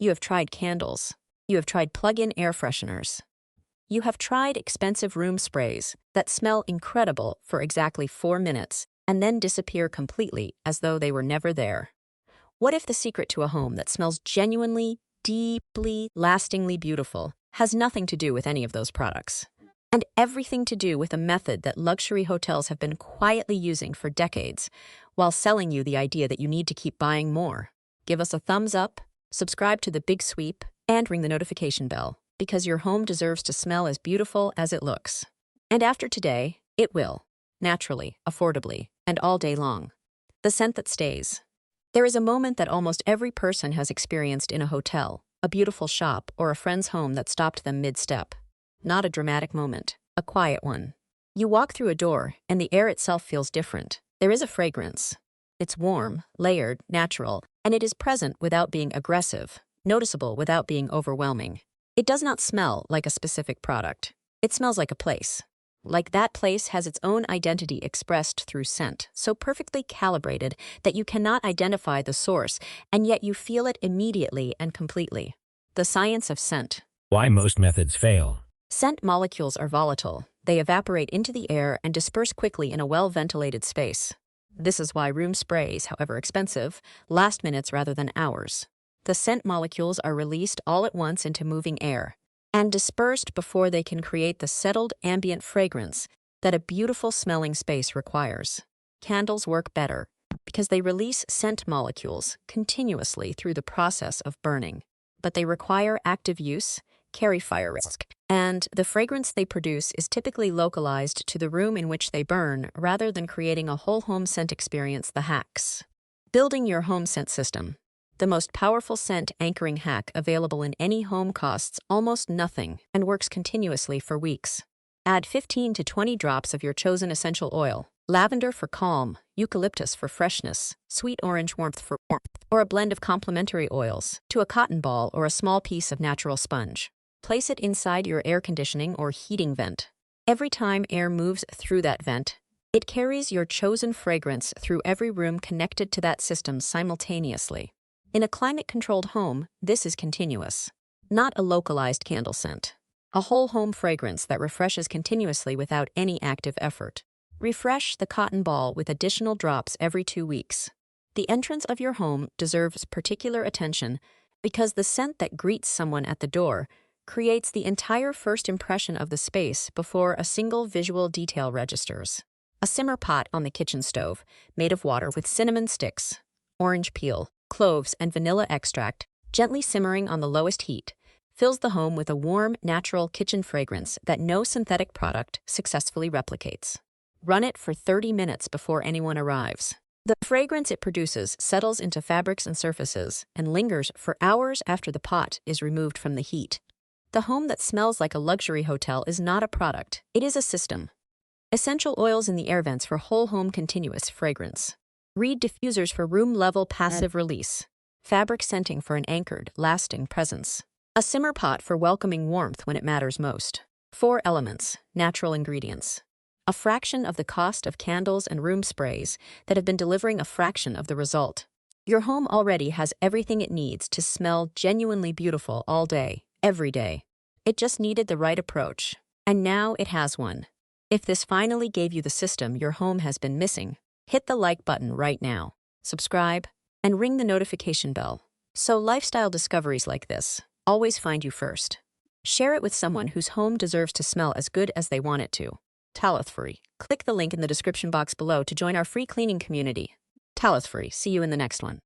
You have tried candles. You have tried plug-in air fresheners. You have tried expensive room sprays that smell incredible for exactly 4 minutes and then disappear completely as though they were never there. What if the secret to a home that smells genuinely, deeply, lastingly beautiful has nothing to do with any of those products, and everything to do with a method that luxury hotels have been quietly using for decades while selling you the idea that you need to keep buying more? Give us a thumbs up, subscribe to The Big Sweep, and ring the notification bell, because your home deserves to smell as beautiful as it looks. And after today, it will, naturally, affordably, and all day long. The scent that stays. There is a moment that almost every person has experienced in a hotel, a beautiful shop, or a friend's home that stopped them mid-step. Not a dramatic moment, a quiet one. You walk through a door, and the air itself feels different. There is a fragrance. It's warm, layered, natural, and it is present without being aggressive, noticeable without being overwhelming. It does not smell like a specific product. It smells like a place. Like that place has its own identity expressed through scent, so perfectly calibrated that you cannot identify the source, and yet you feel it immediately and completely. The science of scent. Why most methods fail. Scent molecules are volatile. They evaporate into the air and disperse quickly in a well-ventilated space. This is why room sprays, however expensive, last minutes rather than hours. The scent molecules are released all at once into moving air and dispersed before they can create the settled ambient fragrance that a beautiful smelling space requires. Candles work better because they release scent molecules continuously through the process of burning, but they require active use, carry fire risk, and the fragrance they produce is typically localized to the room in which they burn rather than creating a whole home scent experience. The hacks. Building your home scent system. The most powerful scent anchoring hack available in any home costs almost nothing and works continuously for weeks. Add 15 to 20 drops of your chosen essential oil, lavender for calm, eucalyptus for freshness, sweet orange warmth for warmth, or a blend of complementary oils, to a cotton ball or a small piece of natural sponge. Place it inside your air conditioning or heating vent. Every time air moves through that vent, it carries your chosen fragrance through every room connected to that system simultaneously. In a climate-controlled home, this is continuous, not a localized candle scent. A whole home fragrance that refreshes continuously without any active effort. Refresh the cotton ball with additional drops every 2 weeks. The entrance of your home deserves particular attention because the scent that greets someone at the door creates the entire first impression of the space before a single visual detail registers. A simmer pot on the kitchen stove, made of water with cinnamon sticks, orange peel, cloves, and vanilla extract, gently simmering on the lowest heat, fills the home with a warm, natural kitchen fragrance that no synthetic product successfully replicates. Run it for 30 minutes before anyone arrives. The fragrance it produces settles into fabrics and surfaces and lingers for hours after the pot is removed from the heat. The home that smells like a luxury hotel is not a product, it is a system. Essential oils in the air vents for whole home continuous fragrance. Reed diffusers for room-level passive release. Fabric scenting for an anchored, lasting presence. A simmer pot for welcoming warmth when it matters most. 4 elements, natural ingredients. A fraction of the cost of candles and room sprays that have been delivering a fraction of the result. Your home already has everything it needs to smell genuinely beautiful all day, every day. It just needed the right approach, and now it has one. If this finally gave you the system your home has been missing, hit the like button right now, subscribe, and ring the notification bell, so lifestyle discoveries like this always find you first. Share it with someone whose home deserves to smell as good as they want it to. Free. Click the link in the description box below to join our free cleaning community. Free. See you in the next one.